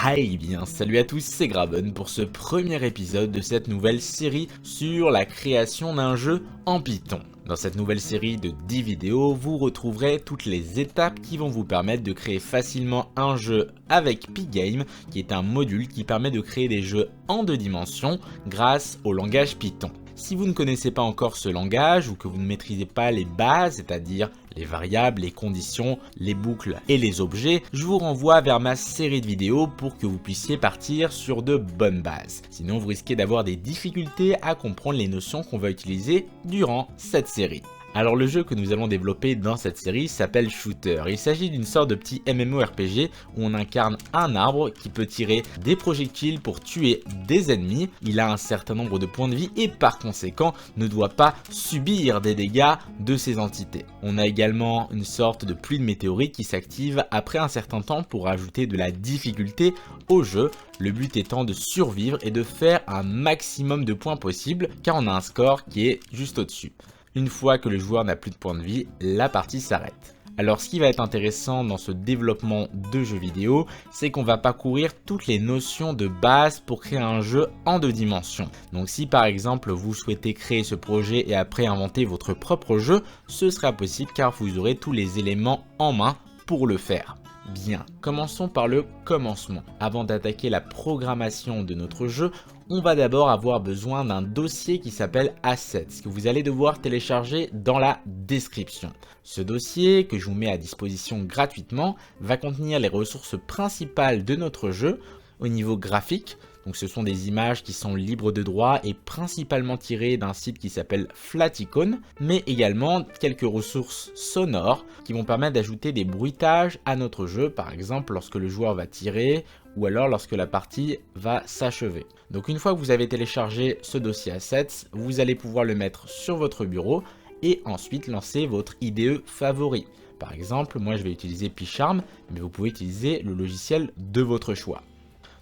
Hey bien, salut à tous, c'est Graben pour ce premier épisode de cette nouvelle série sur la création d'un jeu en Python. Dans cette nouvelle série de 10 vidéos, vous retrouverez toutes les étapes qui vont vous permettre de créer facilement un jeu avec Pygame, qui est un module qui permet de créer des jeux en 2 dimensions grâce au langage Python. Si vous ne connaissez pas encore ce langage ou que vous ne maîtrisez pas les bases, c'est-à-dire les variables, les conditions, les boucles et les objets, je vous renvoie vers ma série de vidéos pour que vous puissiez partir sur de bonnes bases. Sinon, vous risquez d'avoir des difficultés à comprendre les notions qu'on va utiliser durant cette série. Alors le jeu que nous allons développer dans cette série s'appelle Shooter. Il s'agit d'une sorte de petit MMORPG où on incarne un arbre qui peut tirer des projectiles pour tuer des ennemis. Il a un certain nombre de points de vie et par conséquent ne doit pas subir des dégâts de ces entités. On a également une sorte de pluie de météorites qui s'active après un certain temps pour ajouter de la difficulté au jeu. Le but étant de survivre et de faire un maximum de points possible car on a un score qui est juste au-dessus. Une fois que le joueur n'a plus de points de vie, la partie s'arrête. Alors ce qui va être intéressant dans ce développement de jeux vidéo, c'est qu'on va parcourir toutes les notions de base pour créer un jeu en 2 dimensions. Donc si par exemple vous souhaitez créer ce projet et après inventer votre propre jeu, ce sera possible car vous aurez tous les éléments en main pour le faire. Bien, commençons par le commencement. Avant d'attaquer la programmation de notre jeu, on va d'abord avoir besoin d'un dossier qui s'appelle Assets, que vous allez devoir télécharger dans la description. Ce dossier, que je vous mets à disposition gratuitement, va contenir les ressources principales de notre jeu au niveau graphique. Donc ce sont des images qui sont libres de droit et principalement tirées d'un site qui s'appelle Flaticon, mais également quelques ressources sonores qui vont permettre d'ajouter des bruitages à notre jeu, par exemple lorsque le joueur va tirer ou alors lorsque la partie va s'achever. Donc une fois que vous avez téléchargé ce dossier Assets, vous allez pouvoir le mettre sur votre bureau et ensuite lancer votre IDE favori. Par exemple, moi je vais utiliser PyCharm, mais vous pouvez utiliser le logiciel de votre choix.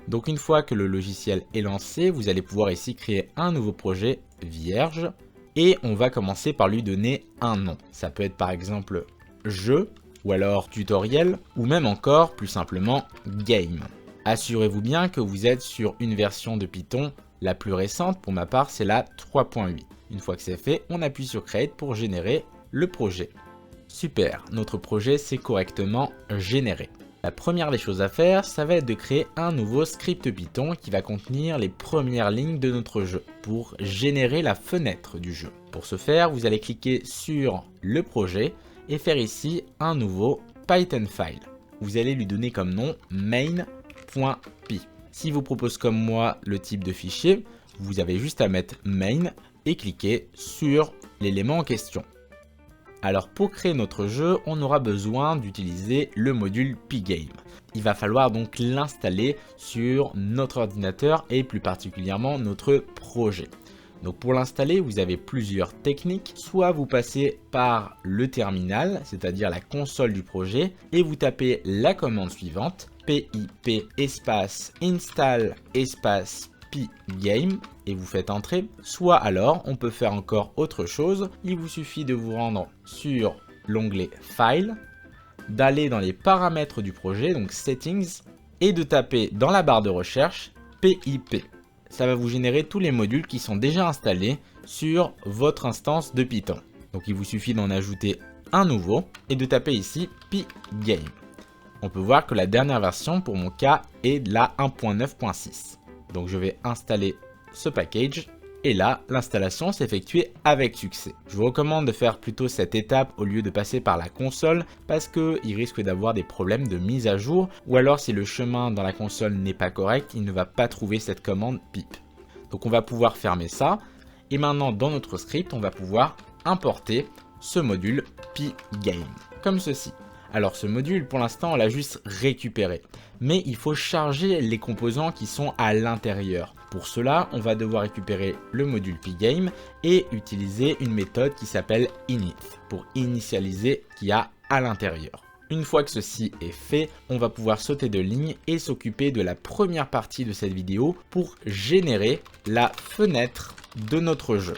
Donc une fois que le logiciel est lancé, vous allez pouvoir ici créer un nouveau projet vierge et on va commencer par lui donner un nom. Ça peut être par exemple jeu ou alors tutoriel ou même encore plus simplement game. Assurez-vous bien que vous êtes sur une version de Python la plus récente, pour ma part c'est la 3.8. Une fois que c'est fait, on appuie sur Create pour générer le projet. Super, notre projet s'est correctement généré. La première des choses à faire, ça va être de créer un nouveau script Python qui va contenir les premières lignes de notre jeu pour générer la fenêtre du jeu. Pour ce faire, vous allez cliquer sur le projet et faire ici un nouveau Python file. Vous allez lui donner comme nom main.py. Si vous propose comme moi le type de fichier, vous avez juste à mettre main et cliquer sur l'élément en question. Alors pour créer notre jeu, on aura besoin d'utiliser le module Pygame. Il va falloir donc l'installer sur notre ordinateur et plus particulièrement notre projet. Donc pour l'installer, vous avez plusieurs techniques. Soit vous passez par le terminal, c'est-à-dire la console du projet, et vous tapez la commande suivante, pip espace install espace Pygame et vous faites entrer, soit alors on peut faire encore autre chose, il vous suffit de vous rendre sur l'onglet File, d'aller dans les paramètres du projet, donc Settings, et de taper dans la barre de recherche PIP. Ça va vous générer tous les modules qui sont déjà installés sur votre instance de Python. Donc il vous suffit d'en ajouter un nouveau et de taper ici Pygame. On peut voir que la dernière version pour mon cas est la 1.9.6. Donc je vais installer ce package et là l'installation s'est effectuée avec succès. Je vous recommande de faire plutôt cette étape au lieu de passer par la console parce qu'il risque d'avoir des problèmes de mise à jour ou alors si le chemin dans la console n'est pas correct, il ne va pas trouver cette commande pip. Donc on va pouvoir fermer ça et maintenant dans notre script on va pouvoir importer ce module Pygame comme ceci. Alors ce module pour l'instant on l'a juste récupéré, mais il faut charger les composants qui sont à l'intérieur. Pour cela on va devoir récupérer le module Pygame et utiliser une méthode qui s'appelle init pour initialiser ce qu'il y a à l'intérieur. Une fois que ceci est fait, on va pouvoir sauter de ligne et s'occuper de la première partie de cette vidéo pour générer la fenêtre de notre jeu.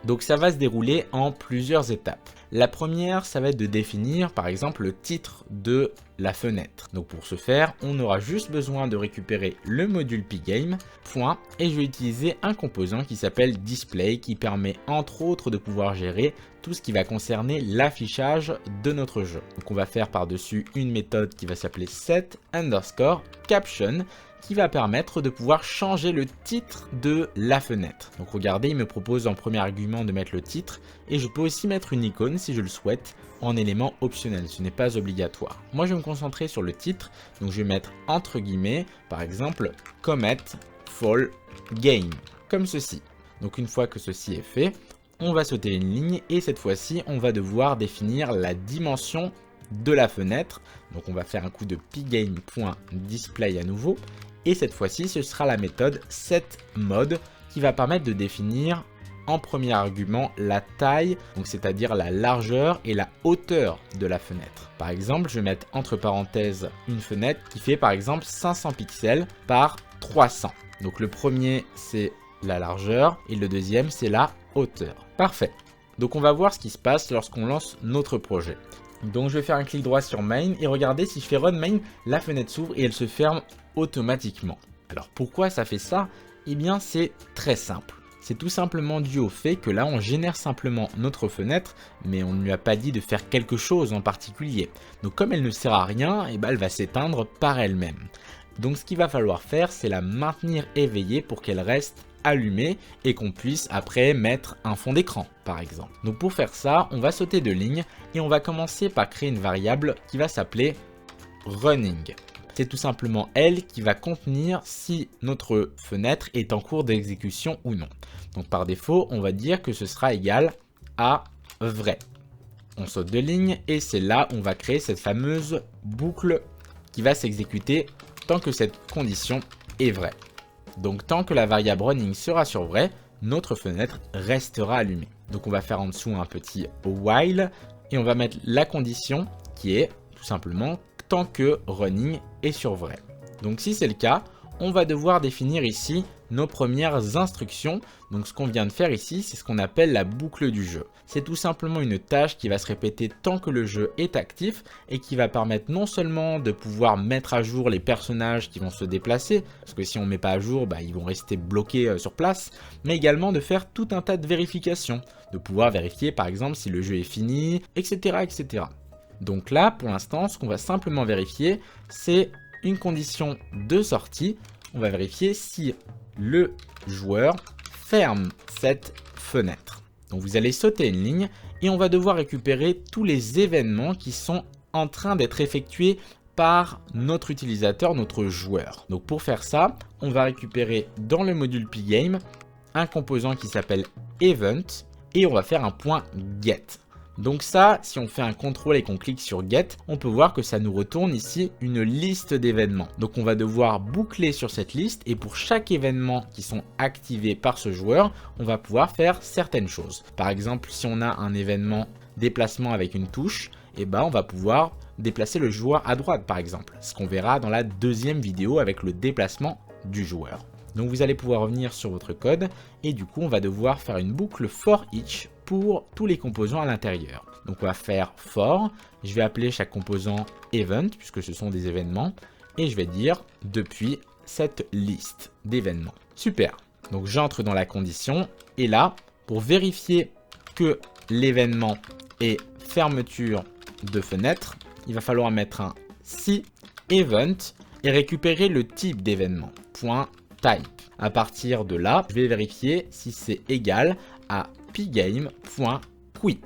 Donc ça va se dérouler en plusieurs étapes. La première, ça va être de définir par exemple le titre de la fenêtre. Donc pour ce faire, on aura juste besoin de récupérer le module Pgame, point, et je vais utiliser un composant qui s'appelle display qui permet entre autres de pouvoir gérer tout ce qui va concerner l'affichage de notre jeu. Donc on va faire par-dessus une méthode qui va s'appeler set_caption qui va permettre de pouvoir changer le titre de la fenêtre. Donc regardez, il me propose en premier argument de mettre le titre et je peux aussi mettre une icône si je le souhaite en élément optionnel, ce n'est pas obligatoire. Moi je vais me concentrer sur le titre, donc je vais mettre entre guillemets par exemple Comet Fall Game, comme ceci. Donc une fois que ceci est fait, on va sauter une ligne et cette fois-ci on va devoir définir la dimension de la fenêtre. Donc on va faire un coup de pgame.display à nouveau. Et cette fois-ci, ce sera la méthode setMode qui va permettre de définir en premier argument la taille, donc c'est-à-dire la largeur et la hauteur de la fenêtre. Par exemple, je vais mettre entre parenthèses une fenêtre qui fait par exemple 500 pixels par 300. Donc le premier, c'est la largeur et le deuxième, c'est la hauteur. Parfait. Donc on va voir ce qui se passe lorsqu'on lance notre projet. Donc je vais faire un clic droit sur main et regardez, si je fais run main, la fenêtre s'ouvre et elle se ferme automatiquement. Alors pourquoi ça fait ça? Eh bien c'est très simple. C'est tout simplement dû au fait que là on génère simplement notre fenêtre, mais on ne lui a pas dit de faire quelque chose en particulier. Donc comme elle ne sert à rien, eh ben, elle va s'éteindre par elle-même. Donc ce qu'il va falloir faire, c'est la maintenir éveillée pour qu'elle reste allumée et qu'on puisse après mettre un fond d'écran par exemple. Donc pour faire ça, on va sauter de ligne et on va commencer par créer une variable qui va s'appeler running. C'est tout simplement elle qui va contenir si notre fenêtre est en cours d'exécution ou non. Donc par défaut, on va dire que ce sera égal à vrai. On saute de ligne et c'est là où on va créer cette fameuse boucle qui va s'exécuter tant que cette condition est vraie. Donc tant que la variable running sera sur vrai, notre fenêtre restera allumée. Donc on va faire en dessous un petit while et on va mettre la condition qui est tout simplement tant que running est sur vrai. Donc si c'est le cas, on va devoir définir ici nos premières instructions. Donc ce qu'on vient de faire ici, c'est ce qu'on appelle la boucle du jeu. C'est tout simplement une tâche qui va se répéter tant que le jeu est actif et qui va permettre non seulement de pouvoir mettre à jour les personnages qui vont se déplacer, parce que si on ne met pas à jour, ils vont rester bloqués sur place, mais également de faire tout un tas de vérifications, de pouvoir vérifier par exemple si le jeu est fini, etc. etc. Donc là, pour l'instant, ce qu'on va simplement vérifier, c'est une condition de sortie. On va vérifier si le joueur ferme cette fenêtre. Donc vous allez sauter une ligne et on va devoir récupérer tous les événements qui sont en train d'être effectués par notre utilisateur, notre joueur. Donc pour faire ça, on va récupérer dans le module Pgame un composant qui s'appelle event et on va faire un point get. Donc ça, si on fait un contrôle et qu'on clique sur Get, on peut voir que ça nous retourne ici une liste d'événements. Donc on va devoir boucler sur cette liste et pour chaque événement qui sont activés par ce joueur, on va pouvoir faire certaines choses. Par exemple, si on a un événement déplacement avec une touche, on va pouvoir déplacer le joueur à droite par exemple. Ce qu'on verra dans la deuxième vidéo avec le déplacement du joueur. Donc vous allez pouvoir revenir sur votre code et du coup on va devoir faire une boucle for each pour tous les composants à l'intérieur. Donc on va faire for, je vais appeler chaque composant event puisque ce sont des événements et je vais dire depuis cette liste d'événements. Super, donc j'entre dans la condition et là pour vérifier que l'événement est fermeture de fenêtre, il va falloir mettre un si event et récupérer le type d'événement, .type. À partir de là, je vais vérifier si c'est égal à pgame.quit,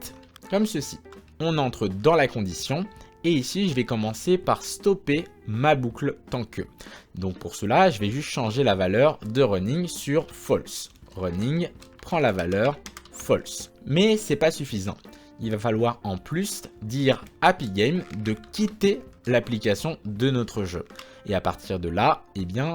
comme ceci. On entre dans la condition et ici, je vais commencer par stopper ma boucle tant que. Donc pour cela, je vais juste changer la valeur de running sur false. Running prend la valeur false. Mais c'est pas suffisant. Il va falloir en plus dire à Pgame de quitter l'application de notre jeu. Et à partir de là,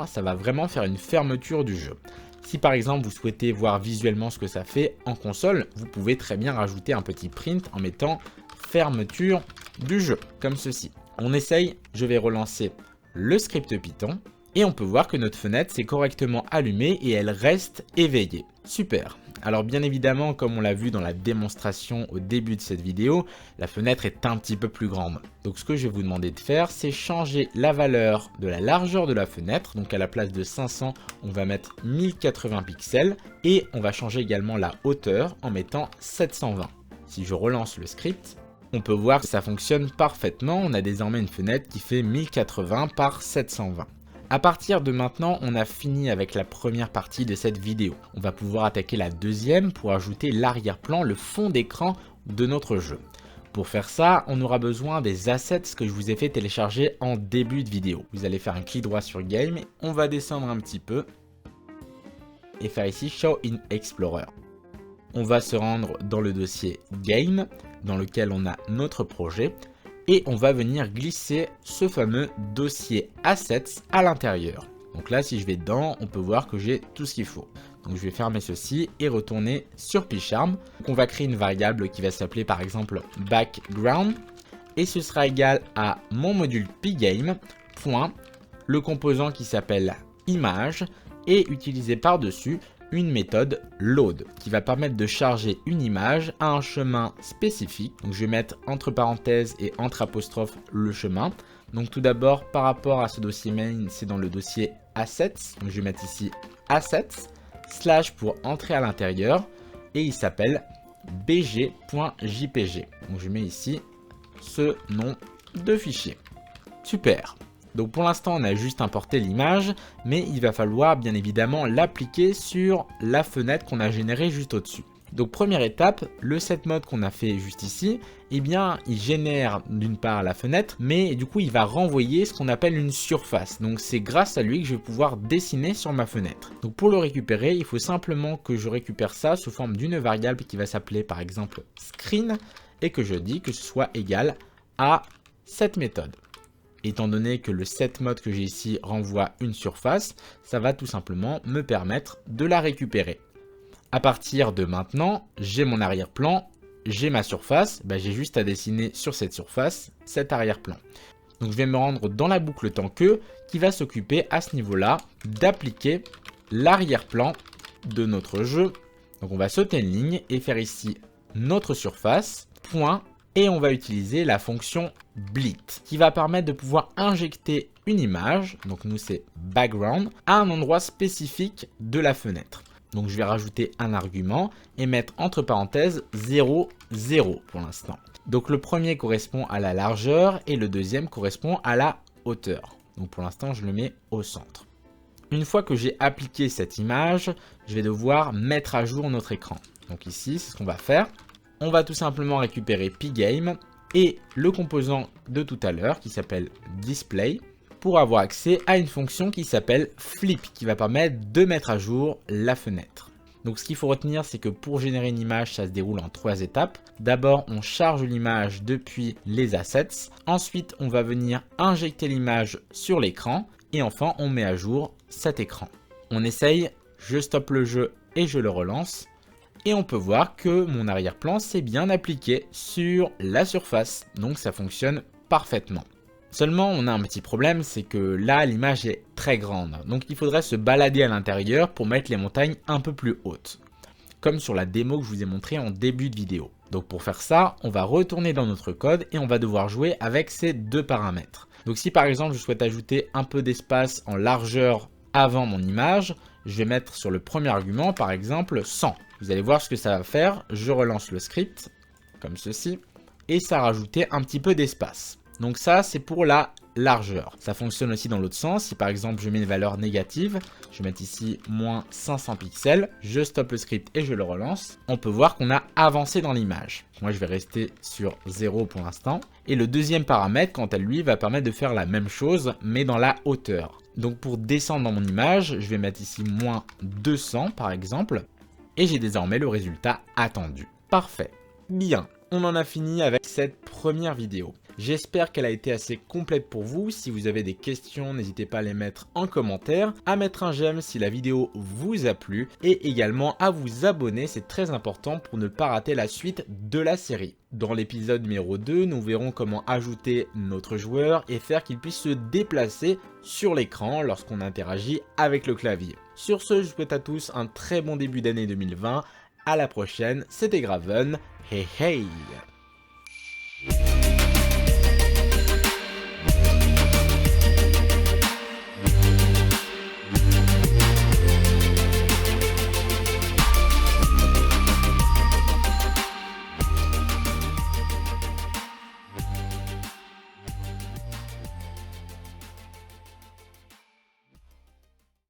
ça va vraiment faire une fermeture du jeu. Si par exemple vous souhaitez voir visuellement ce que ça fait en console, vous pouvez très bien rajouter un petit print en mettant fermeture du jeu, comme ceci. On essaye, je vais relancer le script Python et on peut voir que notre fenêtre s'est correctement allumée et elle reste éveillée. Super. Alors bien évidemment, comme on l'a vu dans la démonstration au début de cette vidéo, la fenêtre est un petit peu plus grande. Donc ce que je vais vous demander de faire, c'est changer la valeur de la largeur de la fenêtre. Donc à la place de 500, on va mettre 1080 pixels et on va changer également la hauteur en mettant 720. Si je relance le script, on peut voir que ça fonctionne parfaitement. On a désormais une fenêtre qui fait 1080 par 720. À partir de maintenant, on a fini avec la première partie de cette vidéo. On va pouvoir attaquer la deuxième pour ajouter l'arrière-plan, le fond d'écran de notre jeu. Pour faire ça, on aura besoin des assets que je vous ai fait télécharger en début de vidéo. Vous allez faire un clic droit sur Game, on va descendre un petit peu et faire ici Show in Explorer. On va se rendre dans le dossier Game, dans lequel on a notre projet. Et on va venir glisser ce fameux dossier Assets à l'intérieur. Donc là, si je vais dedans, on peut voir que j'ai tout ce qu'il faut. Donc je vais fermer ceci et retourner sur PyCharm. Donc on va créer une variable qui va s'appeler par exemple background. Et ce sera égal à mon module pygame, point, le composant qui s'appelle image et utiliser par-dessus une méthode load qui va permettre de charger une image à un chemin spécifique. Donc je vais mettre entre parenthèses et entre apostrophes le chemin. Donc tout d'abord par rapport à ce dossier main, c'est dans le dossier assets. Donc je vais mettre ici assets slash pour entrer à l'intérieur et il s'appelle bg.jpg. Donc je mets ici ce nom de fichier. Super. Donc pour l'instant, on a juste importé l'image, mais il va falloir bien évidemment l'appliquer sur la fenêtre qu'on a générée juste au-dessus. Donc première étape, le setMode qu'on a fait juste ici, eh bien il génère d'une part la fenêtre, mais du coup il va renvoyer ce qu'on appelle une surface. Donc c'est grâce à lui que je vais pouvoir dessiner sur ma fenêtre. Donc pour le récupérer, il faut simplement que je récupère ça sous forme d'une variable qui va s'appeler par exemple screen et que je dis que ce soit égal à cette méthode. Étant donné que le setMode que j'ai ici renvoie une surface, ça va tout simplement me permettre de la récupérer. À partir de maintenant, j'ai mon arrière-plan, j'ai ma surface, j'ai juste à dessiner sur cette surface cet arrière-plan. Donc je vais me rendre dans la boucle tant que qui va s'occuper à ce niveau-là d'appliquer l'arrière-plan de notre jeu. Donc on va sauter une ligne et faire ici notre surface, point. Et on va utiliser la fonction blit qui va permettre de pouvoir injecter une image, donc nous c'est background, à un endroit spécifique de la fenêtre. Donc je vais rajouter un argument et mettre entre parenthèses 0, 0 pour l'instant. Donc le premier correspond à la largeur et le deuxième correspond à la hauteur. Donc pour l'instant je le mets au centre. Une fois que j'ai appliqué cette image, je vais devoir mettre à jour notre écran. Donc ici c'est ce qu'on va faire. On va tout simplement récupérer pygame et le composant de tout à l'heure qui s'appelle display pour avoir accès à une fonction qui s'appelle flip qui va permettre de mettre à jour la fenêtre. Donc ce qu'il faut retenir, c'est que pour générer une image, ça se déroule en 3 étapes. D'abord, on charge l'image depuis les assets. Ensuite, on va venir injecter l'image sur l'écran et enfin, on met à jour cet écran. On essaye, je stoppe le jeu et je le relance. Et on peut voir que mon arrière-plan s'est bien appliqué sur la surface, donc ça fonctionne parfaitement. Seulement, on a un petit problème, c'est que là, l'image est très grande, donc il faudrait se balader à l'intérieur pour mettre les montagnes un peu plus hautes, comme sur la démo que je vous ai montré en début de vidéo. Donc pour faire ça, on va retourner dans notre code et on va devoir jouer avec ces deux paramètres. Donc si par exemple, je souhaite ajouter un peu d'espace en largeur avant mon image, je vais mettre sur le premier argument, par exemple, 100. Vous allez voir ce que ça va faire. Je relance le script, comme ceci, et ça a rajouté un petit peu d'espace. Donc ça, c'est pour la largeur. Ça fonctionne aussi dans l'autre sens. Si par exemple, je mets une valeur négative, je vais mettre ici moins 500 pixels, je stoppe le script et je le relance. On peut voir qu'on a avancé dans l'image. Moi, je vais rester sur 0 pour l'instant. Et le deuxième paramètre, quant à lui, va permettre de faire la même chose, mais dans la hauteur. Donc pour descendre dans mon image, je vais mettre ici moins 200 par exemple. Et j'ai désormais le résultat attendu. Parfait. Bien, on en a fini avec cette première vidéo. J'espère qu'elle a été assez complète pour vous. Si vous avez des questions, n'hésitez pas à les mettre en commentaire, à mettre un j'aime si la vidéo vous a plu et également à vous abonner, c'est très important pour ne pas rater la suite de la série. Dans l'épisode numéro 2, nous verrons comment ajouter notre joueur et faire qu'il puisse se déplacer sur l'écran lorsqu'on interagit avec le clavier. Sur ce, je vous souhaite à tous un très bon début d'année 2020. à la prochaine, c'était Graven, hey hey.